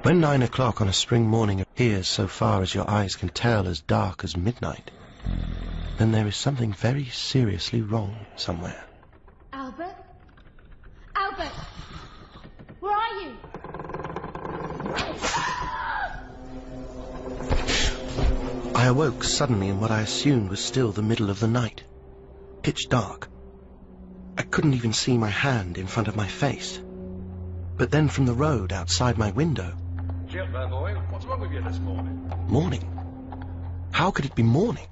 When 9 o'clock on a spring morning appears so far as your eyes can tell as dark as midnight, then there is something very seriously wrong somewhere. Albert? Albert! Where are you? I awoke suddenly in what I assumed was still the middle of the night. Pitch dark. I couldn't even see my hand in front of my face. But then from the road outside my window... Geff, there, boy. What's wrong with you this morning? Morning? How could it be morning?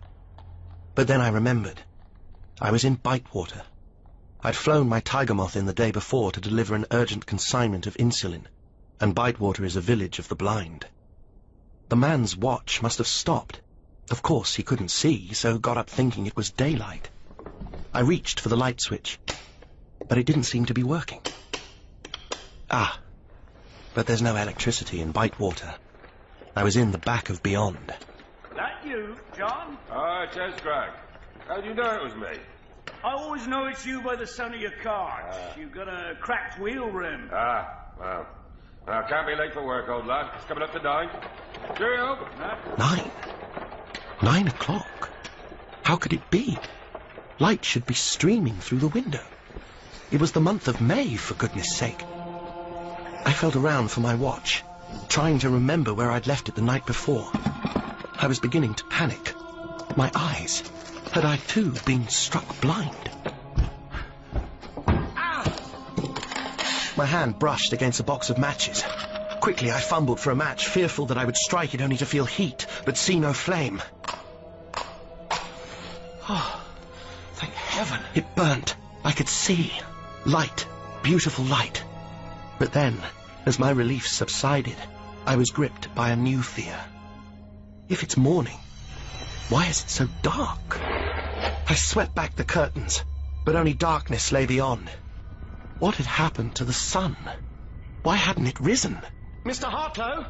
But then I remembered. I was in Bytewater. I'd flown my tiger moth in the day before to deliver an urgent consignment of insulin, and Bytewater is a village of the blind. The man's watch must have stopped. Of course, he couldn't see, so got up thinking it was daylight. I reached for the light switch, but it didn't seem to be working. Ah, but there's no electricity in Bytewater. I was in the back of Beyond. That you, John? Oh, it is, Greg. How do you know it was me? I always know it's you by the sound of your cards. You've got a cracked wheel rim. Well, I can't be late for work, old lad. It's coming up to 9. Cheerio. 9? 9 o'clock? How could it be? Light should be streaming through the window. It was the month of May, for goodness sake. I felt around for my watch, trying to remember where I'd left it the night before. I was beginning to panic. My eyes. Had I too been struck blind? Ah! My hand brushed against a box of matches. Quickly I fumbled for a match, fearful that I would strike it only to feel heat, but see no flame. Oh, thank heaven. It burnt. I could see. Light. Beautiful light. But then, as my relief subsided, I was gripped by a new fear. If it's morning, why is it so dark? I swept back the curtains, but only darkness lay beyond. What had happened to the sun? Why hadn't it risen? Mr. Hartlow?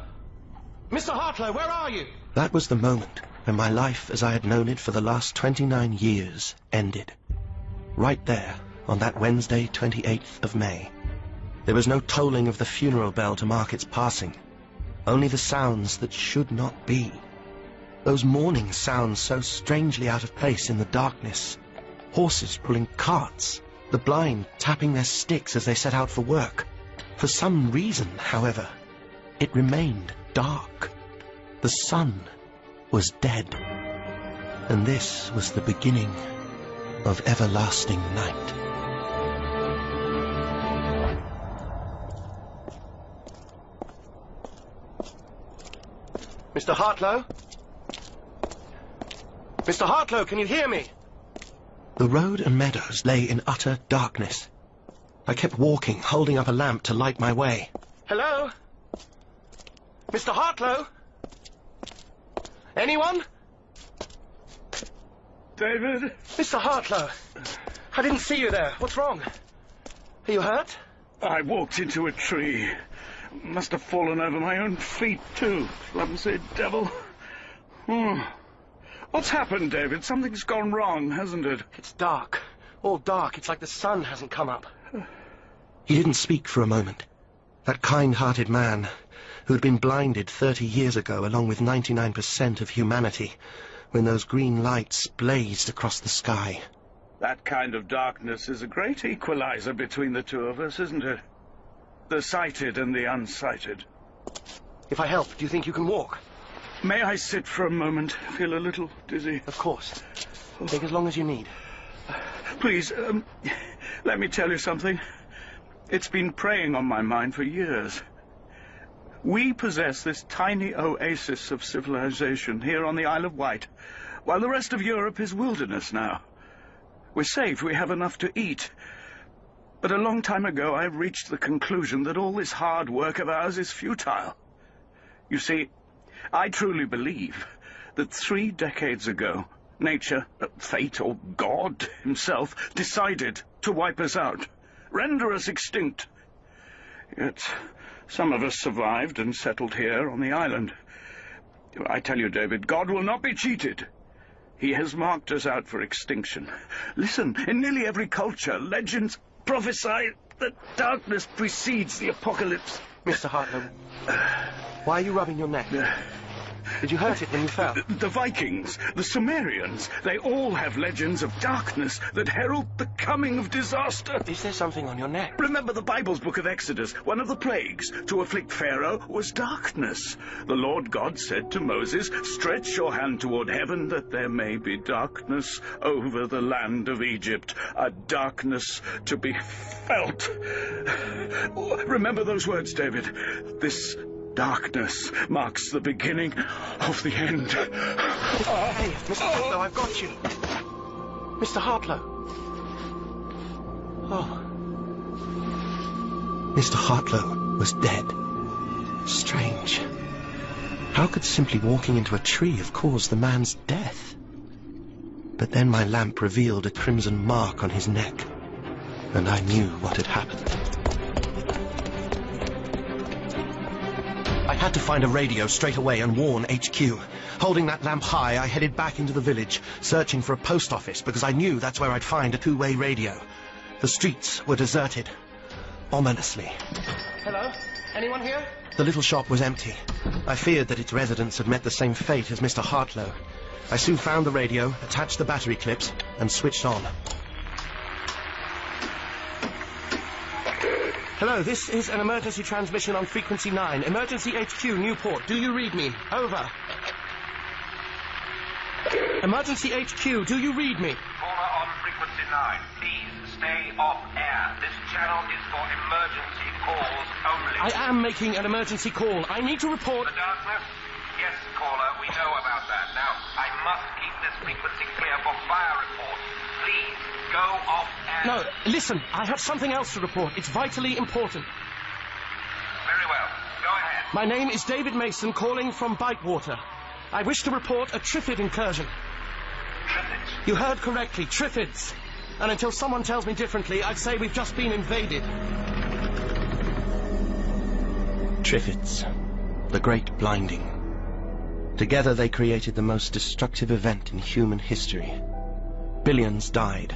Mr. Hartlow, where are you? That was the moment when my life as I had known it for the last 29 years ended. Right there, on that Wednesday, 28th of May. There was no tolling of the funeral bell to mark its passing. Only the sounds that should not be. Those morning sounds so strangely out of place in the darkness. Horses pulling carts, the blind tapping their sticks as they set out for work. For some reason, however, it remained dark. The sun was dead. And this was the beginning of everlasting night. Mr. Hartlow? Mr. Hartlow, can you hear me? The road and meadows lay in utter darkness. I kept walking, holding up a lamp to light my way. Hello? Mr. Hartlow? Anyone? David? Mr. Hartlow, I didn't see you there. What's wrong? Are you hurt? I walked into a tree. Must have fallen over my own feet, too. Clumsy devil. What's happened, David? Something's gone wrong, hasn't it? It's dark. All dark. It's like the sun hasn't come up. He didn't speak for a moment. That kind-hearted man who'd been blinded 30 years ago along with 99% of humanity when those green lights blazed across the sky. That kind of darkness is a great equalizer between the two of us, isn't it? The sighted and the unsighted. If I help, do you think you can walk? May I sit for a moment? Feel a little dizzy. Of course. Take as long as you need. Please, let me tell you something. It's been preying on my mind for years. We possess this tiny oasis of civilization here on the Isle of Wight, while the rest of Europe is wilderness now. We're safe, we have enough to eat. But a long time ago I reached the conclusion that all this hard work of ours is futile. You see, I truly believe that 3 decades ago, nature, fate or God himself, decided to wipe us out, render us extinct. Yet some of us survived and settled here on the island. I tell you, David, God will not be cheated. He has marked us out for extinction. Listen, in nearly every culture, legends prophesy that darkness precedes the apocalypse. Mr. Hartlow, Why are you rubbing your neck? Did you hurt it when you fell? The Vikings, the Sumerians, they all have legends of darkness that herald the coming of disaster. Is there something on your neck? Remember the Bible's book of Exodus? One of the plagues to afflict Pharaoh was darkness. The Lord God said to Moses, "Stretch your hand toward heaven that there may be darkness over the land of Egypt, a darkness to be felt." Remember those words, David. This darkness marks the beginning of the end. Hey, Mr. Hartlow, I've got you. Mr. Hartlow. Oh. Mr. Hartlow was dead. Strange. How could simply walking into a tree have caused the man's death? But then my lamp revealed a crimson mark on his neck, and I knew what had happened. I had to find a radio straight away and warn HQ. Holding that lamp high, I headed back into the village, searching for a post office, because I knew that's where I'd find a two-way radio. The streets were deserted. Ominously. Hello? Anyone here? The little shop was empty. I feared that its residents had met the same fate as Mr. Hartlow. I soon found the radio, attached the battery clips, and switched on. Hello, this is an emergency transmission on frequency 9. Emergency HQ, Newport. Do you read me? Over. Emergency HQ, do you read me? Caller on frequency 9. Please stay off air. This channel is for emergency calls only. I am making an emergency call. I need to report... The darkness? Yes, caller, we know about that. Now, I must keep this frequency clear for fire reports. Please, go off air. No, listen, I have something else to report. It's vitally important. Very well. Go ahead. My name is David Masen, calling from Bytewater. I wish to report a Triffid incursion. Triffids? You heard correctly, Triffids. And until someone tells me differently, I'd say we've just been invaded. Triffids. The Great Blinding. Together they created the most destructive event in human history. Billions died.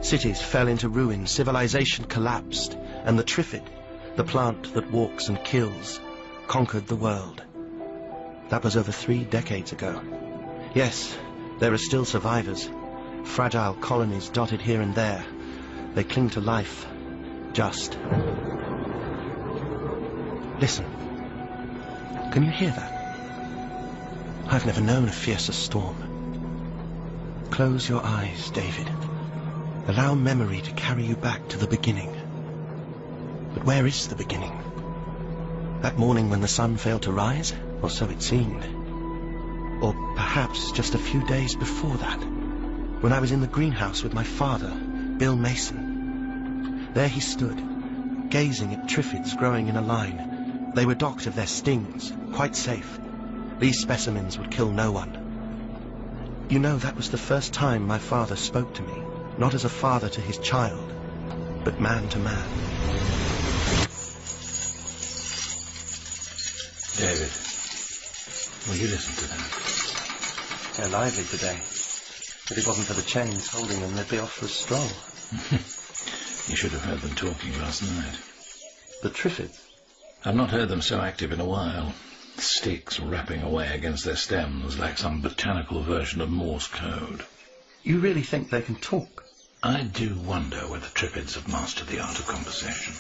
Cities fell into ruin, civilization collapsed, and the Triffid, the plant that walks and kills, conquered the world. That was over 3 decades ago. Yes, there are still survivors. Fragile colonies dotted here and there. They cling to life. Just. Listen. Can you hear that? I've never known a fiercer storm. Close your eyes, David. Allow memory to carry you back to the beginning. But where is the beginning? That morning when the sun failed to rise? Or so it seemed. Or perhaps just a few days before that, when I was in the greenhouse with my father, Bill Masen. There he stood, gazing at Triffids growing in a line. They were docked of their stings, quite safe. These specimens would kill no one. You know, that was the first time my father spoke to me, not as a father to his child, but man to man. David, will you listen to them? They're lively today. If it wasn't for the chains holding them, they'd be off for a stroll. You should have heard them talking last night. The Triffids? I've not heard them so active in a while. Sticks rapping away against their stems like some botanical version of Morse code. You really think they can talk? I do wonder whether Triffids have mastered the art of conversation.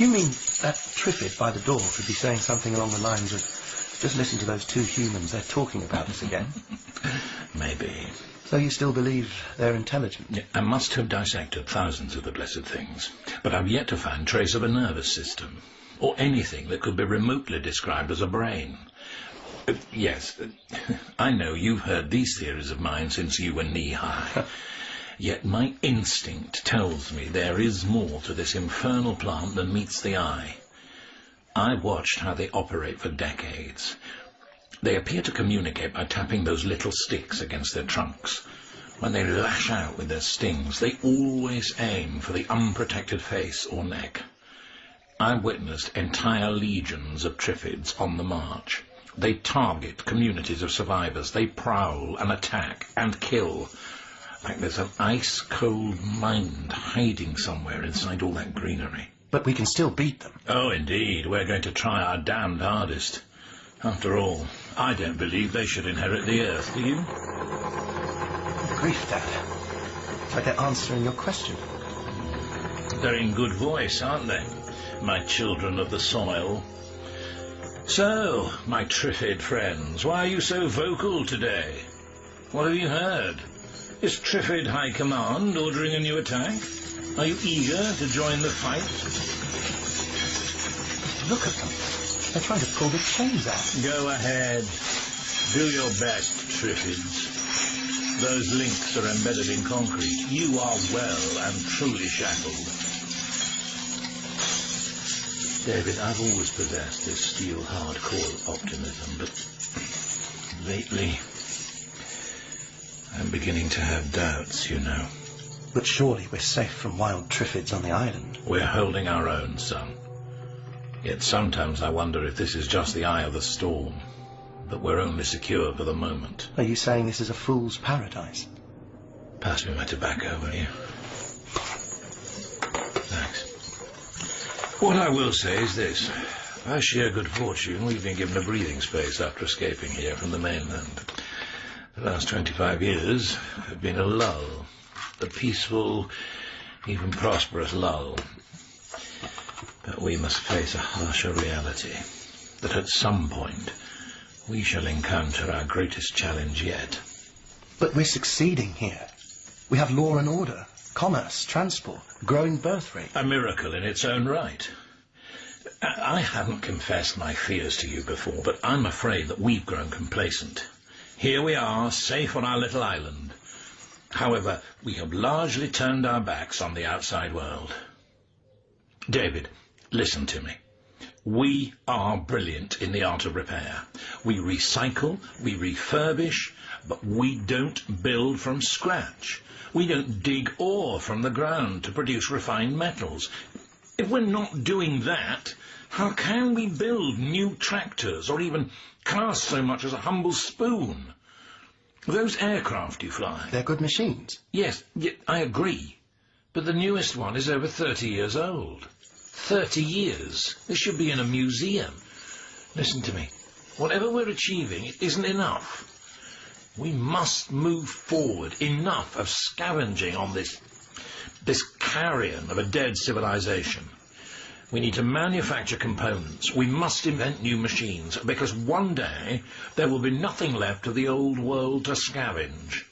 You mean that Triffid by the door could be saying something along the lines of, just listen to those 2 humans, they're talking about us again? Maybe. So you still believe they're intelligent? Yeah, I must have dissected thousands of the blessed things, but I've yet to find trace of a nervous system, or anything that could be remotely described as a brain. Yes, I know you've heard these theories of mine since you were knee-high. Yet my instinct tells me there is more to this infernal plant than meets the eye. I've watched how they operate for decades. They appear to communicate by tapping those little sticks against their trunks. When they lash out with their stings, they always aim for the unprotected face or neck. I've witnessed entire legions of Triffids on the march. They target communities of survivors. They prowl and attack and kill. Like there's an ice-cold mind hiding somewhere inside all that greenery. But we can still beat them. Oh, indeed. We're going to try our damned hardest. After all, I don't believe they should inherit the Earth, do you? Grief, Dad. It's like they're answering your question. They're in good voice, aren't they? My children of the soil. So, my Triffid friends, why are you so vocal today? What have you heard? Is Triffid High Command ordering a new attack? Are you eager to join the fight? Look at them. They're trying to pull the chains out. Go ahead. Do your best, Triffids. Those links are embedded in concrete. You are well and truly shackled. David, I've always possessed this steel hardcore optimism, but lately I'm beginning to have doubts, you know. But surely we're safe from wild Triffids on the island. We're holding our own, son. Yet sometimes I wonder if this is just the eye of the storm, that we're only secure for the moment. Are you saying this is a fool's paradise? Pass me my tobacco, will you? Thanks. What I will say is this. By sheer good fortune, we've been given a breathing space after escaping here from the mainland. The last 25 years have been a lull. A peaceful, even prosperous lull. But we must face a harsher reality, that at some point we shall encounter our greatest challenge yet. But we're succeeding here. We have law and order, commerce, transport, growing birth rate. A miracle in its own right. I haven't confessed my fears to you before, but I'm afraid that we've grown complacent. Here we are, safe on our little island. However, we have largely turned our backs on the outside world. David, listen to me. We are brilliant in the art of repair. We recycle, we refurbish, but we don't build from scratch. We don't dig ore from the ground to produce refined metals. If we're not doing that, how can we build new tractors or even cast so much as a humble spoon? Those aircraft you fly... They're good machines. Yes, I agree. But the newest one is over 30 years old. 30 years. This should be in a museum. Listen to me. Whatever we're achieving, it isn't enough. We must move forward. Enough of scavenging on this carrion of a dead civilization. We need to manufacture components. We must invent new machines, because one day there will be nothing left of the old world to scavenge.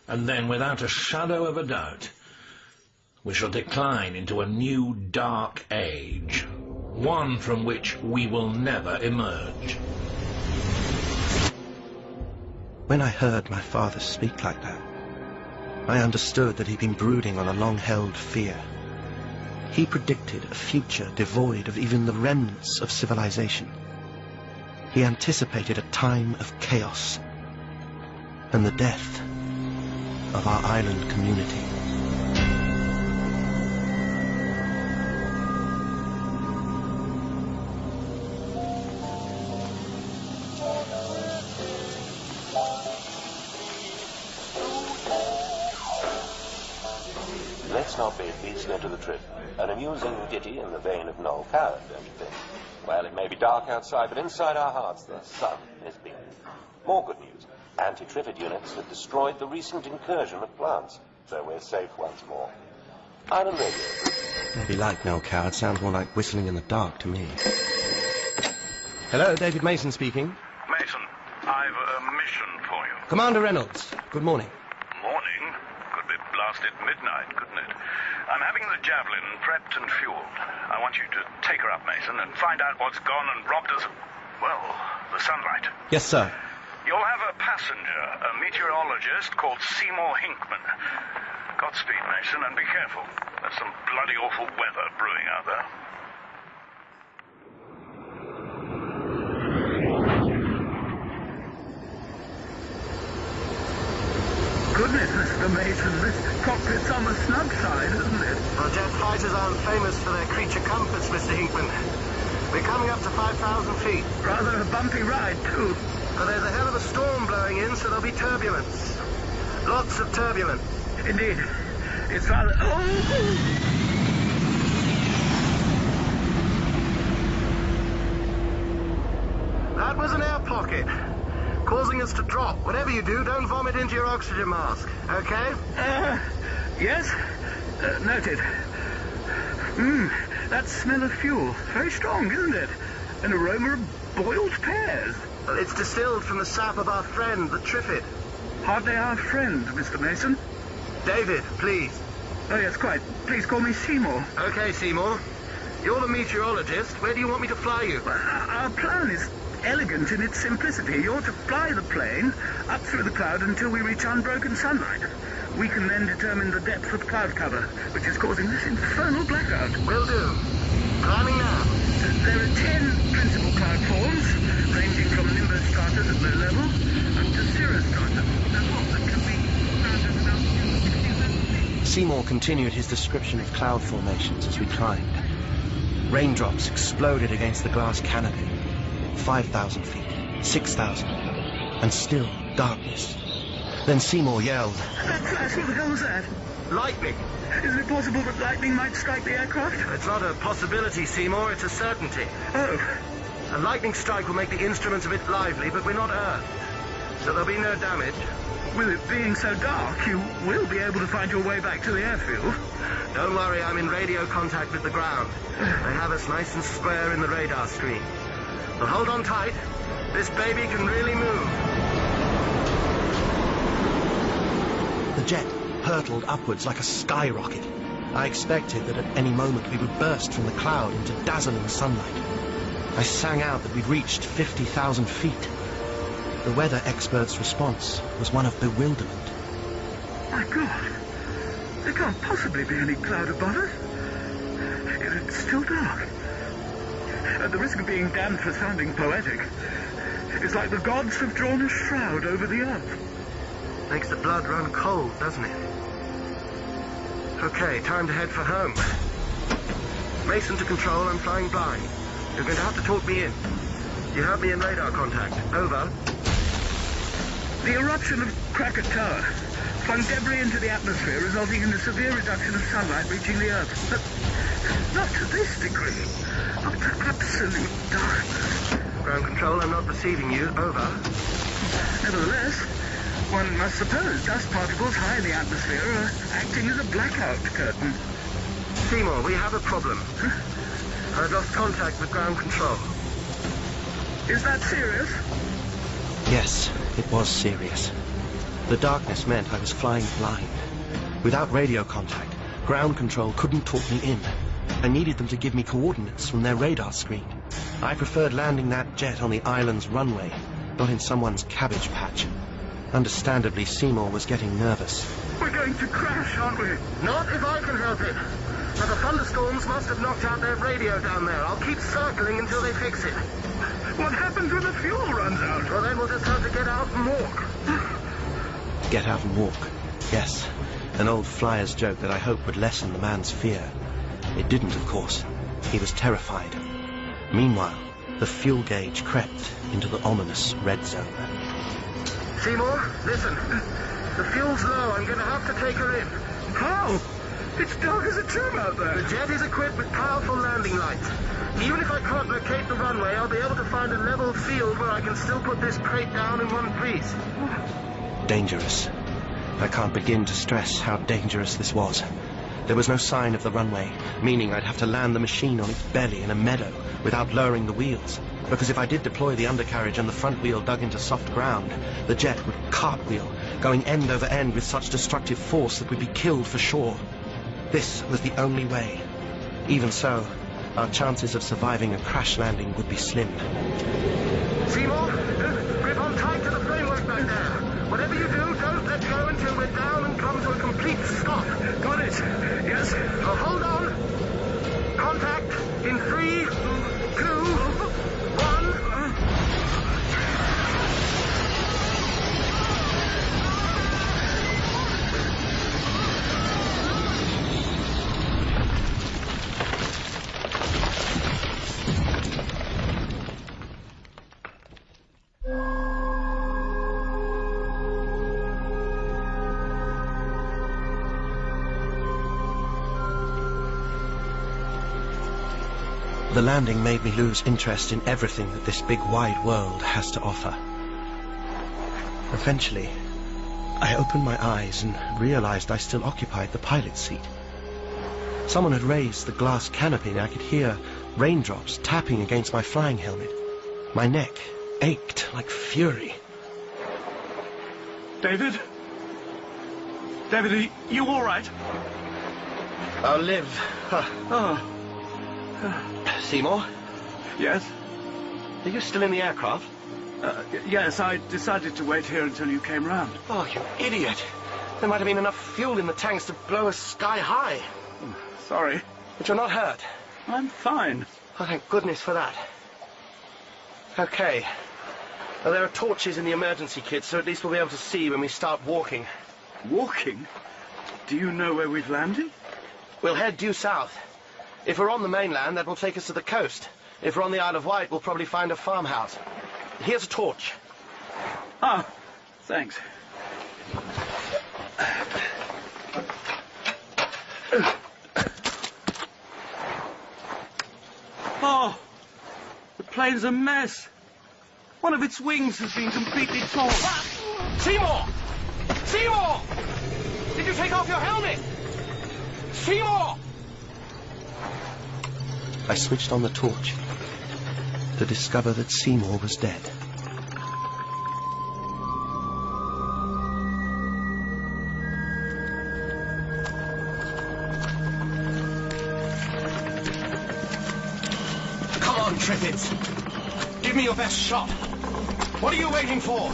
And then, without a shadow of a doubt, we shall decline into a new dark age, one from which we will never emerge. When I heard my father speak like that, I understood that he'd been brooding on a long-held fear. He predicted a future devoid of even the remnants of civilization. He anticipated a time of chaos and the death of our island community. Let's not be beastly to the trip. An amusing ditty in the vein of Noel Coward, don't you think? Well, it may be dark outside, but inside our hearts the sun is beaming. More good news. Anti-Triffid units have destroyed the recent incursion of plants, so we're safe once more. Island radio. Maybe like Noel Coward sounds more like whistling in the dark to me. Hello, David Masen speaking. Mason, I've a mission for you. Commander Reynolds, good morning. Morning? Could be blasted midnight, couldn't it? I'm having the Javelin prepped and fueled. I want you to take her up, Mason, and find out what's gone and robbed us of, well, the sunlight. Yes, sir. You'll have a passenger, a meteorologist called Seymour Hinkman. Godspeed, Mason, and be careful. There's some bloody awful weather brewing out there. Goodness, Mr. Mason, this cockpit's on the snug side, isn't it? Well, jet fighters aren't famous for their creature comforts, Mr. Hinkman. We're coming up to 5,000 feet. Rather a bumpy ride, too. But there's a hell of a storm blowing in, so there'll be turbulence. Lots of turbulence. Indeed. It's rather... Oh! was an air pocket, causing us to drop. Whatever you do, don't vomit into your oxygen mask, okay? Yes? Noted. That smell of fuel. Very strong, isn't it? An aroma of boiled pears. Well, it's distilled from the sap of our friend, the Triffid. Hardly our friend, Mr. Masen. David, please. Oh, yes, quite. Please call me Seymour. Okay, Seymour. You're the meteorologist. Where do you want me to fly you? Well, our plan is elegant in its simplicity. You're to fly the plane up through the cloud until we reach unbroken sunlight. We can then determine the depth of cloud cover, which is causing this infernal blackout. Will do. Climbing now. There are 10 principal cloud forms, ranging from nimbus stratas at low level up to cirrus stratum. That can be found at about... Seymour continued his description of cloud formations as we climbed. Raindrops exploded against the glass canopy. 5,000 feet, 6,000, and still darkness. Then Seymour yelled, That flash, what the hell was that? Lightning! Is it possible that lightning might strike the aircraft? It's not a possibility, Seymour, it's a certainty. Oh. A lightning strike will make the instruments a bit lively, but we're not Earth. So there'll be no damage. With it being so dark, you will be able to find your way back to the airfield. Don't worry, I'm in radio contact with the ground. They have us nice and square in the radar screen. Well, hold on tight. This baby can really move. The jet hurtled upwards like a skyrocket. I expected that at any moment we would burst from the cloud into dazzling sunlight. I sang out that we'd reached 50,000 feet. The weather expert's response was one of bewilderment. My God, there can't possibly be any cloud above us. It's still dark. At the risk of being damned for sounding poetic, it's like the gods have drawn a shroud over the earth. Makes the blood run cold, doesn't it? Okay, time to head for home. Mason to control, I'm flying blind. You're going to have to talk me in. You have me in radar contact. Over. The eruption of Krakatoa flung debris into the atmosphere, resulting in a severe reduction of sunlight reaching the Earth. But not to this degree. Not to absolute darkness. Ground control, I'm not receiving you. Over. Nevertheless, one must suppose dust particles high in the atmosphere are acting as a blackout curtain. Seymour, we have a problem. I've lost contact with ground control. Is that serious? Yes, it was serious. The darkness meant I was flying blind. Without radio contact, ground control couldn't talk me in. I needed them to give me coordinates from their radar screen. I preferred landing that jet on the island's runway, not in someone's cabbage patch. Understandably, Seymour was getting nervous. We're going to crash, aren't we? Not if I can help it. Now, the thunderstorms must have knocked out their radio down there. I'll keep circling until they fix it. What happens when the fuel runs out? Well, then we'll just have to get out and walk. Get out and walk. Yes, an old flyer's joke that I hope would lessen the man's fear. It didn't, of course. He was terrified. Meanwhile, the fuel gauge crept into the ominous red zone. Seymour, listen. The fuel's low. I'm going to have to take her in. How? It's dark as a tomb out there. The jet is equipped with powerful landing lights. Even if I can't locate the runway, I'll be able to find a level field where I can still put this crate down in one piece. Dangerous. I can't begin to stress how dangerous this was. There was no sign of the runway, meaning I'd have to land the machine on its belly in a meadow without lowering the wheels. Because if I did deploy the undercarriage and the front wheel dug into soft ground, the jet would cartwheel, going end over end with such destructive force that we'd be killed for sure. This was the only way. Even so, our chances of surviving a crash landing would be slim. Seymour, grip on tight to the framework back there. Whatever you do, don't let go until we're down and come to a complete stop. Got it. Yes. Well, hold on. Contact in 3, 2, 1. The landing made me lose interest in everything that this big wide world has to offer. Eventually, I opened my eyes and realized I still occupied the pilot's seat. Someone had raised the glass canopy and I could hear raindrops tapping against my flying helmet. My neck ached like fury. David? David, are you all right? I'll live. Oh. Seymour? Yes? Are you still in the aircraft? Yes, I decided to wait here until you came round. Oh, you idiot. There might have been enough fuel in the tanks to blow us sky high. Sorry. But you're not hurt. I'm fine. Oh, thank goodness for that. Okay. Well, there are torches in the emergency kit, so at least we'll be able to see when we start walking. Walking? Do you know where we've landed? We'll head due south. If we're on the mainland, that will take us to the coast. If we're on the Isle of Wight, we'll probably find a farmhouse. Here's a torch. Ah, thanks. Oh, the plane's a mess. One of its wings has been completely torn. Seymour! Seymour! Did you take off your helmet? Seymour! I switched on the torch to discover that Seymour was dead. Come on, Triffids. Give me your best shot. What are you waiting for?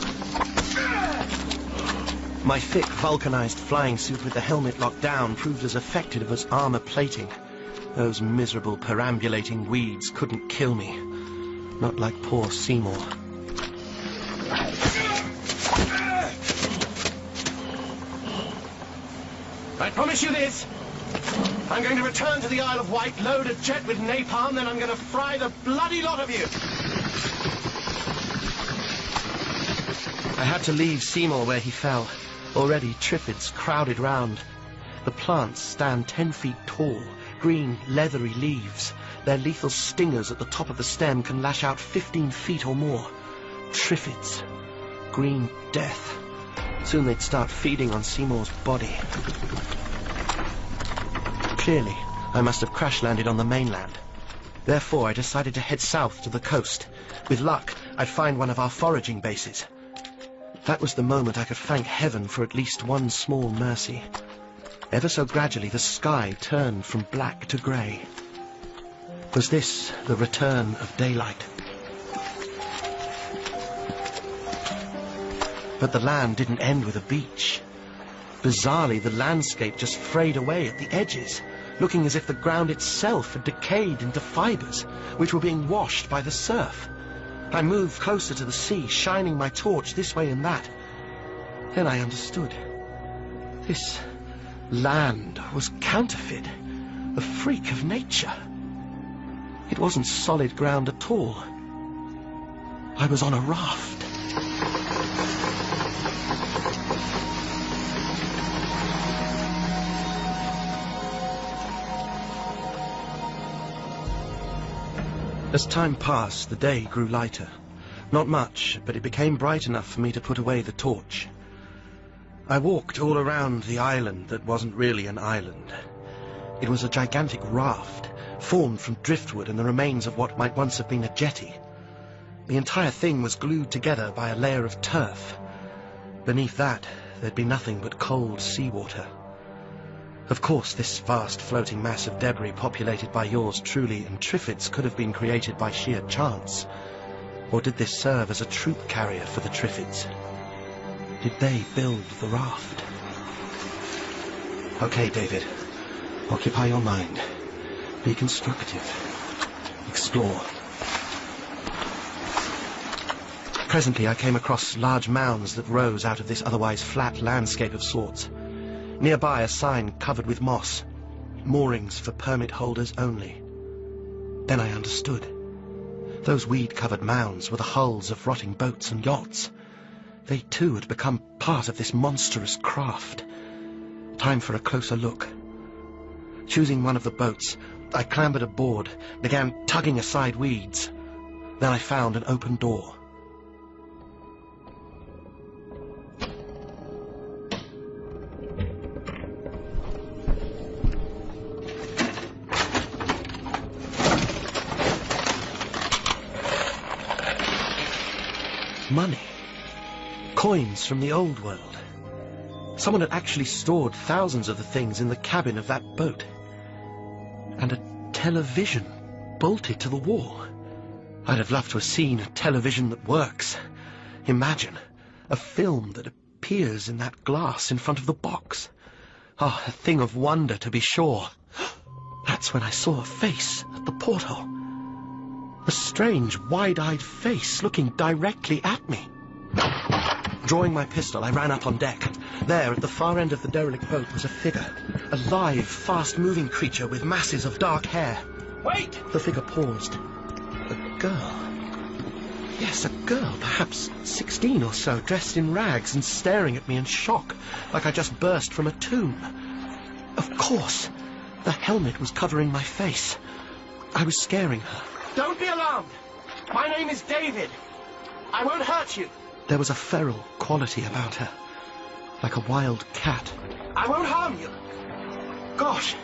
My thick, vulcanized flying suit with the helmet locked down proved as effective as armor plating. Those miserable perambulating weeds couldn't kill me. Not like poor Seymour. I promise you this. I'm going to return to the Isle of Wight, load a jet with napalm, then I'm going to fry the bloody lot of you. I had to leave Seymour where he fell. Already Triffids crowded round. The plants stand 10 feet tall, green, leathery leaves. Their lethal stingers at the top of the stem can lash out 15 feet or more. Triffids. Green death. Soon they'd start feeding on Seymour's body. Clearly, I must have crash-landed on the mainland. Therefore, I decided to head south to the coast. With luck, I'd find one of our foraging bases. That was the moment I could thank heaven for at least one small mercy. Ever so gradually, the sky turned from black to grey. Was this the return of daylight? But the land didn't end with a beach. Bizarrely, the landscape just frayed away at the edges, looking as if the ground itself had decayed into fibres, which were being washed by the surf. I moved closer to the sea, shining my torch this way and that. Then I understood. This land was counterfeit, a freak of nature. It wasn't solid ground at all. I was on a raft. As time passed, the day grew lighter. Not much, but it became bright enough for me to put away the torch. I walked all around the island that wasn't really an island. It was a gigantic raft, formed from driftwood and the remains of what might once have been a jetty. The entire thing was glued together by a layer of turf. Beneath that, there'd be nothing but cold seawater. Of course, this vast floating mass of debris populated by yours truly and Triffids could have been created by sheer chance. Or did this serve as a troop carrier for the Triffids? Did they build the raft? Okay, David. Occupy your mind. Be constructive. Explore. Presently I came across large mounds that rose out of this otherwise flat landscape of sorts. Nearby a sign covered with moss. Moorings for permit holders only. Then I understood. Those weed-covered mounds were the hulls of rotting boats and yachts. They too had become part of this monstrous craft. Time for a closer look. Choosing one of the boats, I clambered aboard, began tugging aside weeds. Then I found an open door. Money. Coins from the old world. Someone had actually stored thousands of the things in the cabin of that boat. And a television bolted to the wall. I'd have loved to have seen a television that works. Imagine a film that appears in that glass in front of the box. Oh, a thing of wonder, to be sure. That's when I saw a face at the porthole. A strange, wide-eyed face looking directly at me. Drawing my pistol, I ran up on deck. There, at the far end of the derelict boat, was a figure. A live, fast-moving creature with masses of dark hair. Wait! The figure paused. A girl. Yes, a girl, perhaps 16 or so, dressed in rags and staring at me in shock, like I just burst from a tomb. Of course, the helmet was covering my face. I was scaring her. Don't be alarmed. My name is David. I won't hurt you. There was a feral quality about her, like a wild cat. I won't harm you. Gosh,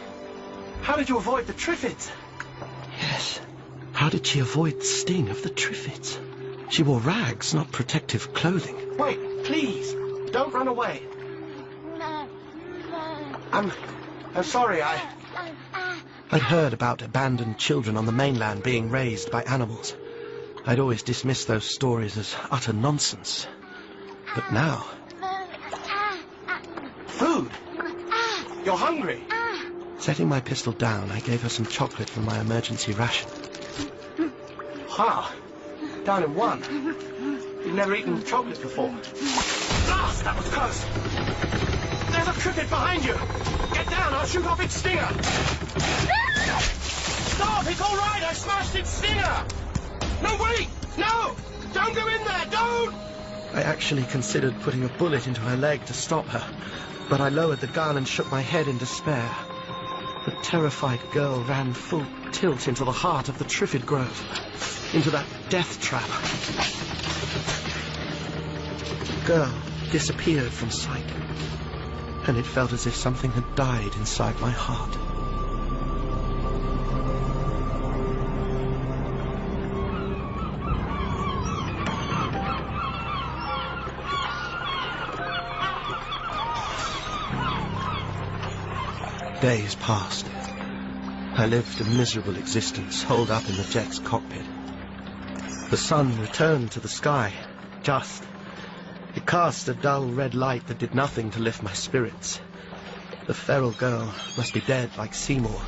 how did you avoid the Triffids? Yes. How did she avoid the sting of the Triffids? She wore rags, not protective clothing. Wait, please, don't run away. I'm sorry, I'd heard about abandoned children on the mainland being raised by animals. I'd always dismissed those stories as utter nonsense. But now... Food! You're hungry! Setting my pistol down, I gave her some chocolate from my emergency ration. Ha! Down in one. You've never eaten chocolate before. Blast! That was close! There's a Triffid behind you! Get down, I'll shoot off its stinger! Stop! It's all right! I smashed its stinger! No, wait! No! Don't go in there! Don't! I actually considered putting a bullet into her leg to stop her, but I lowered the gun and shook my head in despair. The terrified girl ran full tilt into the heart of the Triffid grove, into that death trap. The girl disappeared from sight, and it felt as if something had died inside my heart. Days passed. I lived a miserable existence, holed up in the jet's cockpit. The sun returned to the sky, just. It cast a dull red light that did nothing to lift my spirits. The feral girl must be dead like Seymour.